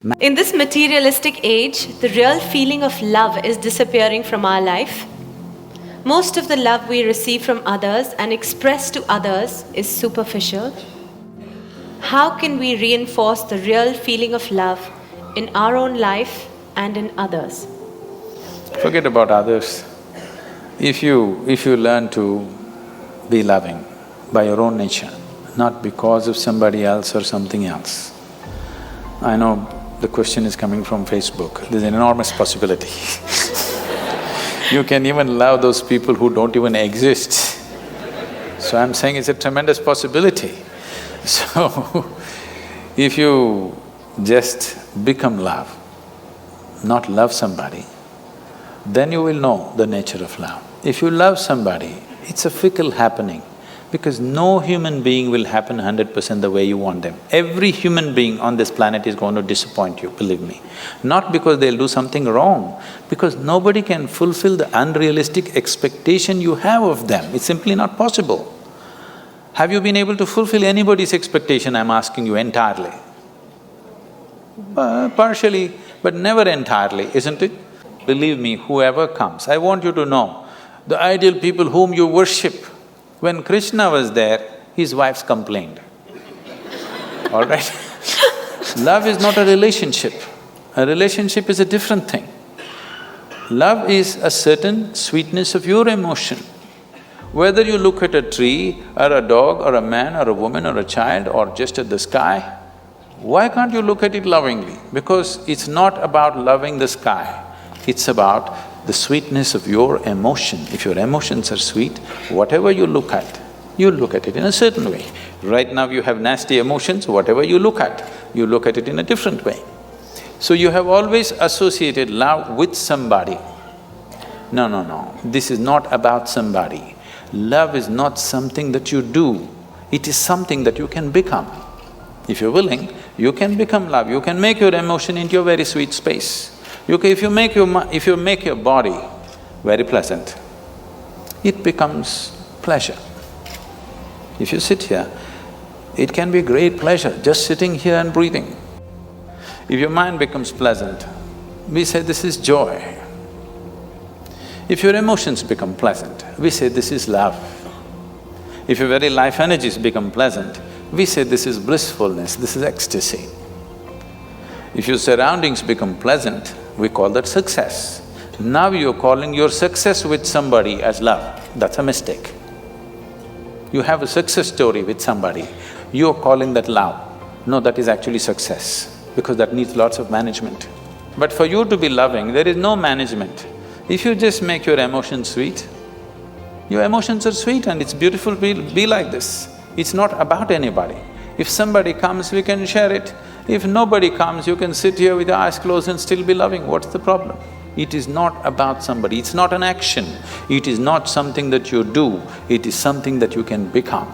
In this materialistic age, the real feeling of love is disappearing from our life. Most of the love we receive from others and express to others is superficial. How can we reinforce the real feeling of love in our own life and in others? Forget about others. If you learn to be loving by your own nature, not because of somebody else or something else. I know the question is coming from Facebook, there's an enormous possibility. You can even love those people who don't even exist. So I'm saying it's a tremendous possibility. So, if you just become love, not love somebody, then you will know the nature of love. If you love somebody, it's a fickle happening, because no human being will happen 100% the way you want them. Every human being on this planet is going to disappoint you, believe me. Not because they'll do something wrong, because nobody can fulfill the unrealistic expectation you have of them. It's simply not possible. Have you been able to fulfill anybody's expectation, I'm asking you, entirely? Partially, but never entirely, isn't it? Believe me, whoever comes, I want you to know, the ideal people whom you worship, when Krishna was there, his wives complained, all right? Love is not a relationship. A relationship is a different thing. Love is a certain sweetness of your emotion. Whether you look at a tree, or a dog, or a man, or a woman, or a child, or just at the sky, why can't you look at it lovingly? Because it's not about loving the sky, it's about the sweetness of your emotion. If your emotions are sweet, whatever you look at it in a certain way. Right now you have nasty emotions, whatever you look at it in a different way. So you have always associated love with somebody. No, this is not about somebody. Love is not something that you do, it is something that you can become. If you're willing, you can become love, you can make your emotion into a very sweet space. If you make your body very pleasant, it becomes pleasure. If you sit here, it can be great pleasure, just sitting here and breathing. If your mind becomes pleasant, we say this is joy. If your emotions become pleasant, we say this is love. If your very life energies become pleasant, we say this is blissfulness, this is ecstasy. If your surroundings become pleasant, we call that success. Now you're calling your success with somebody as love, that's a mistake. You have a success story with somebody, you're calling that love. No, that is actually success, because that needs lots of management. But for you to be loving, there is no management. If you just make your emotions sweet, your emotions are sweet and it's beautiful to be like this. It's not about anybody. If somebody comes, we can share it. If nobody comes, you can sit here with your eyes closed and still be loving, what's the problem? It is not about somebody, it's not an action, it is not something that you do, it is something that you can become.